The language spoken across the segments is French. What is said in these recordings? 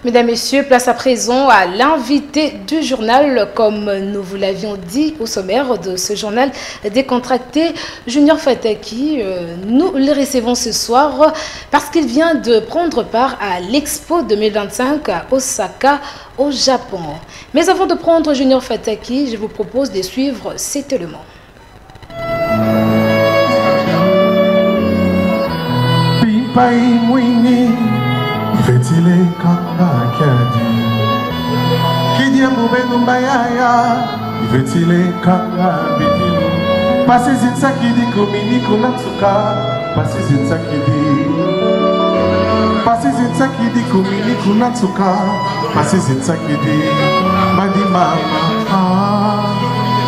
Mesdames, Messieurs, place à présent à l'invité du journal. Comme nous vous l'avions dit au sommaire de ce journal décontracté, Junior Fataki, nous le recevons ce soir parce qu'il vient de prendre part à l'Expo 2025 à Osaka, au Japon. Mais avant de prendre Junior Fataki, je vous propose de suivre cet élément. Fetile kanga kiadi Kidia mubenu bayaya Fetile kanga bidilo Pasi zinsa kidi kumini kunatsuka Pasi zinsa kidi kumini kunatsuka Pasi zinsa kidi Madi mama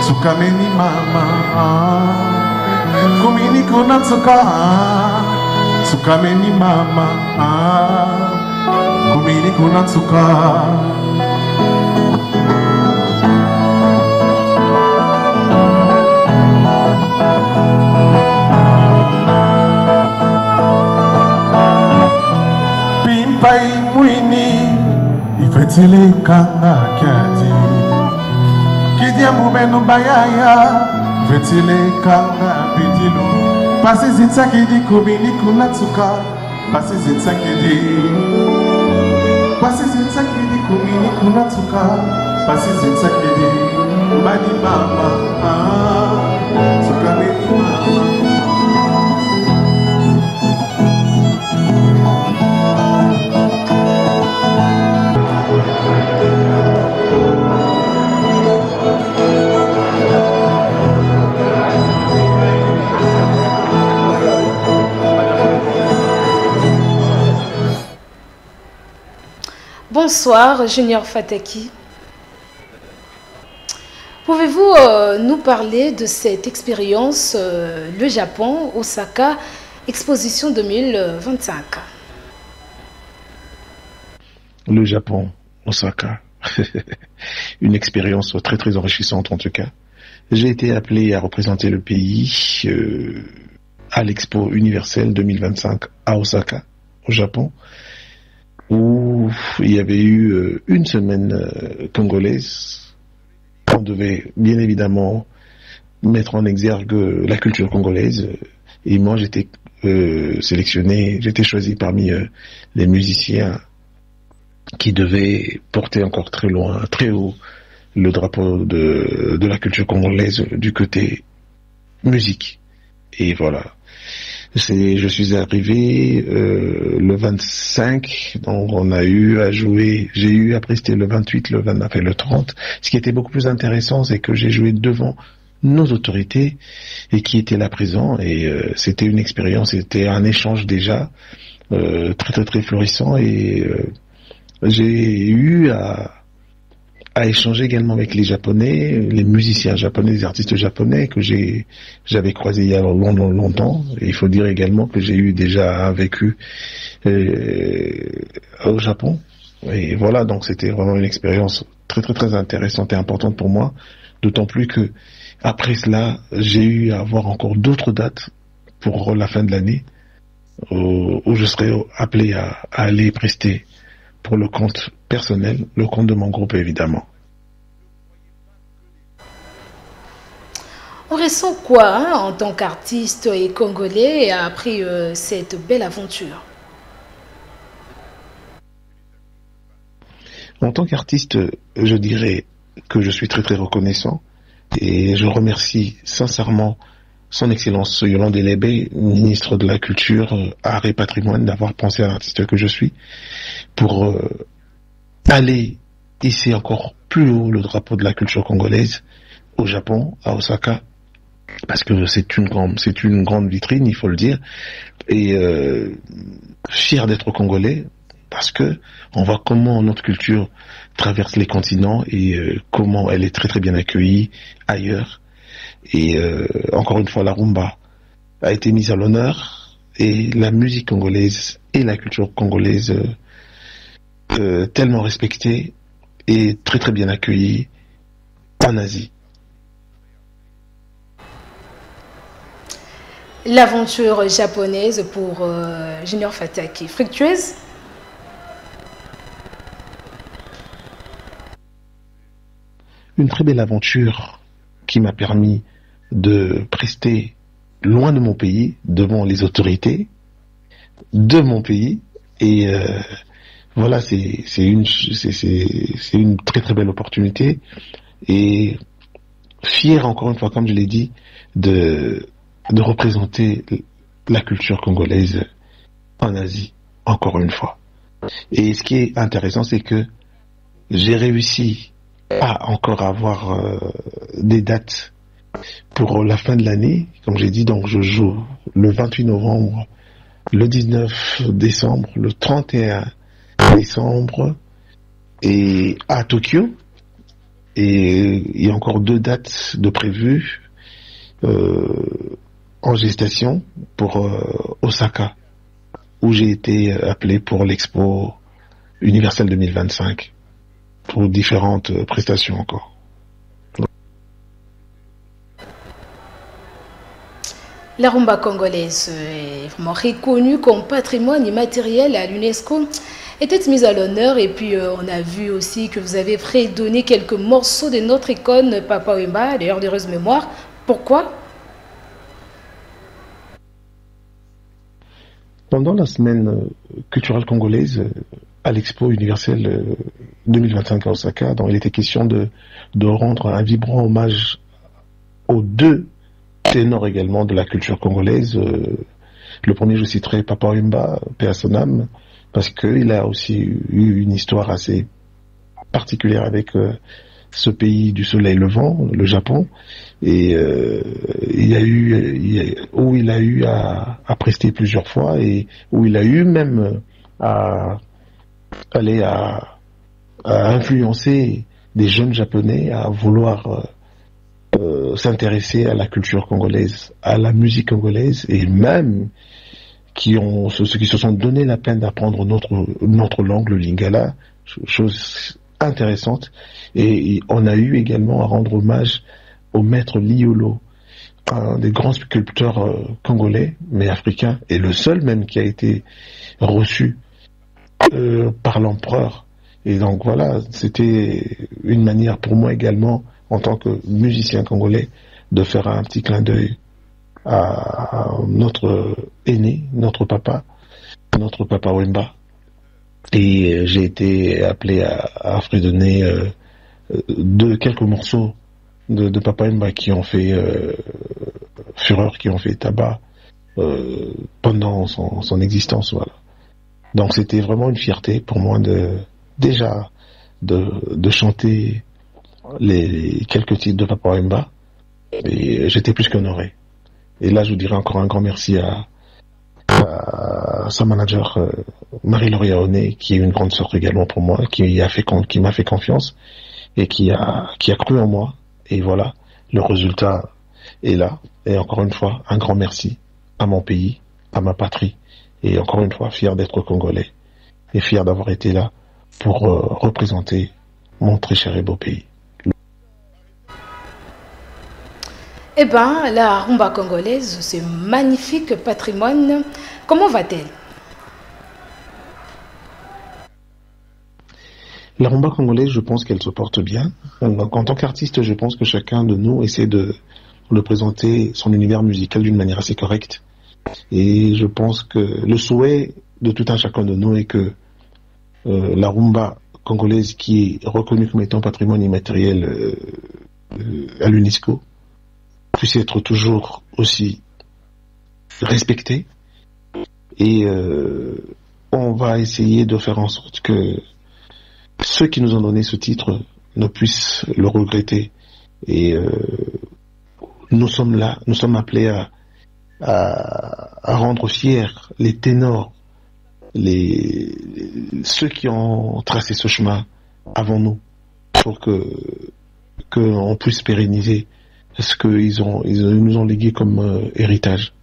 Tsukameni mama Kumini kunatsuka Tsukameni mama Kumini kunatsuka Pimpai mwini Ifetile kanga kiati Kidia mubenu bayaya Ifetile kanga bidilo Pasi zinsa kidi kumini kunatsuka Pasi zinsa kidi kumini kunatsuka Pasi zinsa kidi Badi mama Tsukameni mama Bonsoir, Junior Fataki. Pouvez-vous nous parler de cette expérience, le Japon, Osaka, Exposition 2025? Le Japon, Osaka, une expérience très très enrichissante en tout cas. J'ai été appelé à représenter le pays à l'Expo universelle 2025 à Osaka, au Japon, où il y avait eu une semaine congolaise. On devait bien évidemment mettre en exergue la culture congolaise. Et moi, j'étais sélectionné, j'étais choisi parmi les musiciens qui devaient porter encore très loin, très haut, le drapeau de la culture congolaise du côté musique. Et voilà. Je suis arrivé le 25, donc on a eu à jouer, j'ai eu à prester le 28, le 29 et le 30. Ce qui était beaucoup plus intéressant, c'est que j'ai joué devant nos autorités et qui étaient là présents, et c'était une expérience, c'était un échange déjà très très très florissant, et j'ai eu à échanger également avec les Japonais, les musiciens japonais, les artistes japonais que j'avais croisés il y a longtemps. Et il faut dire également que j'ai eu déjà un vécu au Japon. Et voilà, donc c'était vraiment une expérience très très très intéressante et importante pour moi. D'autant plus que après cela, j'ai eu à avoir encore d'autres dates pour la fin de l'année où je serai appelé à aller prester pour le compte personnel, le compte de mon groupe évidemment. On ressent quoi en tant qu'artiste et congolais après cette belle aventure? En tant qu'artiste, je dirais que je suis très très reconnaissant et je remercie sincèrement Son Excellence Yolande Elébé, ministre de la Culture, Art et Patrimoine, d'avoir pensé à l'artiste que je suis pour aller hisser encore plus haut le drapeau de la culture congolaise au Japon, à Osaka, parce que c'est une grande vitrine, il faut le dire, et fier d'être congolais, parce que on voit comment notre culture traverse les continents et comment elle est très très bien accueillie ailleurs. Et encore une fois, la rumba a été mise à l'honneur, et la musique congolaise et la culture congolaise tellement respectée et très très bien accueillie en Asie. L'aventure japonaise pour Junior Fataki, fructueuse? une très belle aventure qui m'a permis de prester loin de mon pays, devant les autorités de mon pays. Et voilà, c'est une très très belle opportunité. Et fier, encore une fois, comme je l'ai dit, de représenter la culture congolaise en Asie, encore une fois. Et ce qui est intéressant, c'est que j'ai réussi à encore avoir des dates pour la fin de l'année. Comme j'ai dit, donc je joue le 28 novembre, le 19 décembre, le 31 décembre et à Tokyo. Et il y a encore 2 dates de prévues en gestation pour Osaka, où j'ai été appelé pour l'Expo universelle 2025 pour différentes prestations encore. La rumba congolaise est vraiment reconnue comme patrimoine immatériel à l'UNESCO. Était mise à l'honneur et puis on a vu aussi que vous avez fredonné quelques morceaux de notre icône Papa Wemba, d'ailleurs d'heureuse mémoire. Pourquoi? Pendant la semaine culturelle congolaise à l'Expo universelle 2025 à Osaka, donc il était question de rendre un vibrant hommage aux 2 ténors également de la culture congolaise. Le premier, je citerai Papa Wemba, paix à son âme, parce qu'il a aussi eu une histoire assez particulière avec ce pays du soleil levant, le Japon, et il a eu à prester plusieurs fois et où il a eu même à influencer des jeunes japonais à vouloir s'intéresser à la culture congolaise, à la musique congolaise, et même ceux qui se sont donné la peine d'apprendre notre langue, le lingala, chose intéressante. Et on a eu également à rendre hommage au maître Liolo, un des grands sculpteurs congolais, mais africains, et le seul même qui a été reçu par l'empereur. Et donc voilà, c'était une manière pour moi également, en tant que musicien congolais, de faire un petit clin d'œil à notre aîné, notre papa Wemba. Et j'ai été appelé à fredonner quelques morceaux de Papa Wemba qui ont fait fureur, qui ont fait tabac pendant son existence. Voilà. Donc c'était vraiment une fierté pour moi de chanter les quelques titres de Papa Wemba, et j'étais plus qu'honoré. Et là, je vous dirais encore un grand merci à sa manager Marie-Laure Aoné, qui est une grande sœur également pour moi, qui m'a fait confiance et qui a cru en moi. Et voilà, le résultat est là. Et encore une fois, un grand merci à mon pays, à ma patrie. Et encore une fois, fier d'être congolais et fier d'avoir été là pour représenter mon très cher et beau pays. Eh bien, la rumba congolaise, ce magnifique patrimoine, comment va-t-elle? La rumba congolaise, je pense qu'elle se porte bien. Donc, en tant qu'artiste, je pense que chacun de nous essaie de présenter son univers musical d'une manière assez correcte. Et je pense que le souhait de tout un chacun de nous est que la rumba congolaise, qui est reconnue comme étant patrimoine immatériel à l'UNESCO, puisse être toujours aussi respectée. Et on va essayer de faire en sorte que ceux qui nous ont donné ce titre ne puissent le regretter. Et nous sommes là, nous sommes appelés à rendre fiers les ténors, ceux qui ont tracé ce chemin avant nous, pour qu'on puisse pérenniser ce qu'ils nous ont légué comme héritage.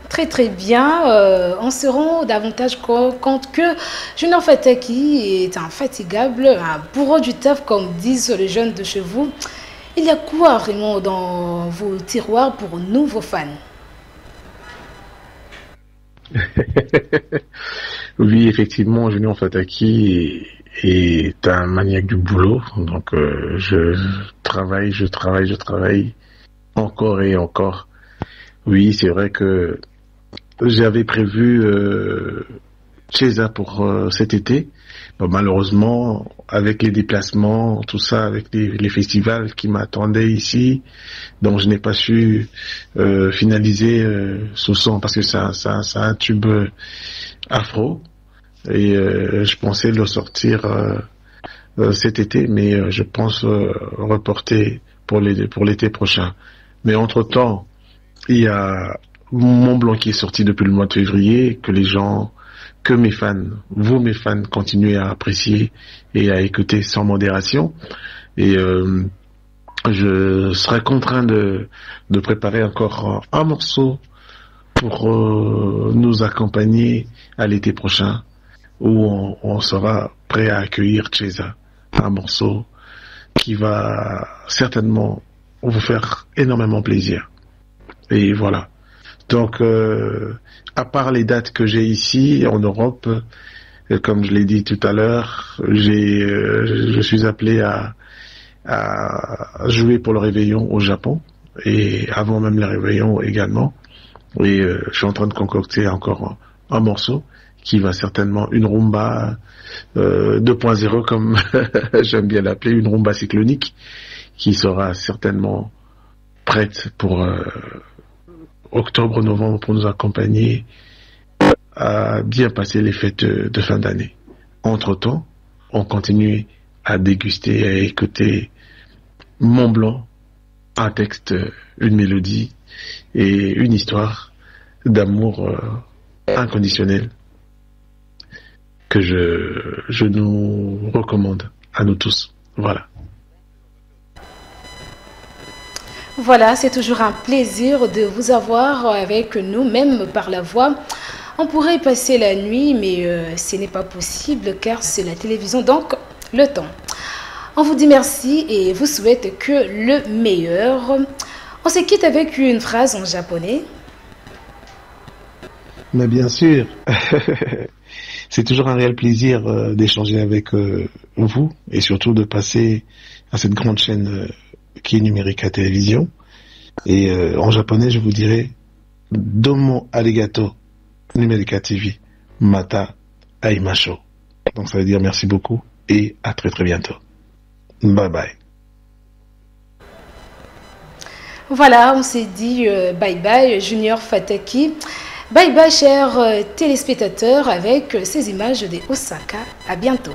Très très bien, on se rend davantage compte que Junior Fataki est infatigable, un bourreau du taf comme disent les jeunes de chez vous. Il y a quoi vraiment dans vos tiroirs pour nous, vos fans? Oui, effectivement, Junior Fataki est un maniaque du boulot. Donc, je travaille encore et encore. Oui, c'est vrai que j'avais prévu Chesa pour cet été. Bon, malheureusement, avec les déplacements, tout ça, avec les festivals qui m'attendaient ici, donc je n'ai pas su finaliser ce son parce que c'est un tube afro et je pensais le sortir cet été, mais je pense reporter pour l'été prochain. Mais entre-temps, il y a Mont Blanc qui est sorti depuis le mois de février, que mes fans, vous mes fans, continuez à apprécier et à écouter sans modération. Et je serai contraint de préparer encore un morceau pour nous accompagner à l'été prochain, où on sera prêt à accueillir Chesa. Un morceau qui va certainement vous faire énormément plaisir. Et voilà. Donc, à part les dates que j'ai ici en Europe, comme je l'ai dit tout à l'heure, je suis appelé à jouer pour le réveillon au Japon et avant même le réveillon également. Et je suis en train de concocter encore un morceau qui va certainement une rumba 2.0 comme j'aime bien l'appeler, une rumba cyclonique qui sera certainement prête pour octobre-novembre pour nous accompagner à bien passer les fêtes de fin d'année. Entre-temps, on continue à déguster et à écouter Mont Blanc, un texte, une mélodie et une histoire d'amour inconditionnel que je nous recommande à nous tous. Voilà. Voilà, c'est toujours un plaisir de vous avoir avec nous, même par la voix. On pourrait passer la nuit, mais ce n'est pas possible car c'est la télévision, donc le temps. On vous dit merci et vous souhaite que le meilleur. On se quitte avec une phrase en japonais. Mais bien sûr, c'est toujours un réel plaisir d'échanger avec vous et surtout de passer à cette grande chaîne qui est Numérica Télévision. Et en japonais, je vous dirais Domo arigato Numérica TV Mata aimasho. Donc ça veut dire merci beaucoup et à très très bientôt. Bye bye. Voilà, on s'est dit bye bye Junior Fataki. Bye bye chers téléspectateurs avec ces images de Osaka. À bientôt.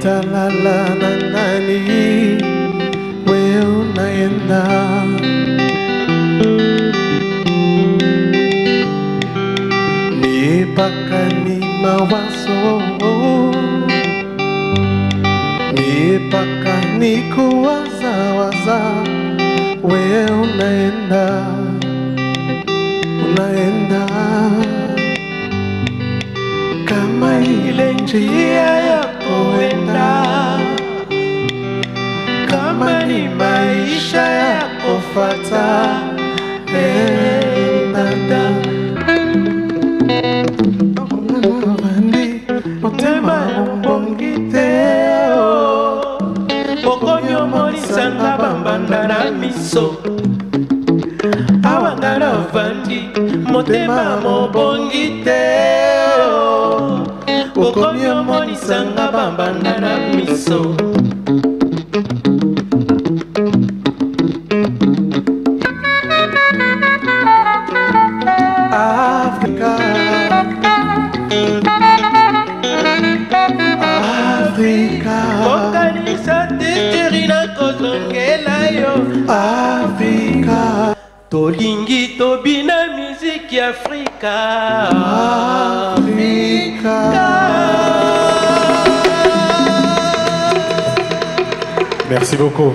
Talala na nani we unaenda mipaka ni mawazo mipaka ni kuwazawaza we unaenda kama ile njia ya kuenda, kama ni maisha ya kufata, nanda vandi motema mbongiteo okonyo morisanga bambanda na miso awangala vandi motema mbongiteo okomyo monisanga bambanda na miso Africa Okanisa teterina kozongela yo Africa tolingi tobina musique Africa. Merci beaucoup.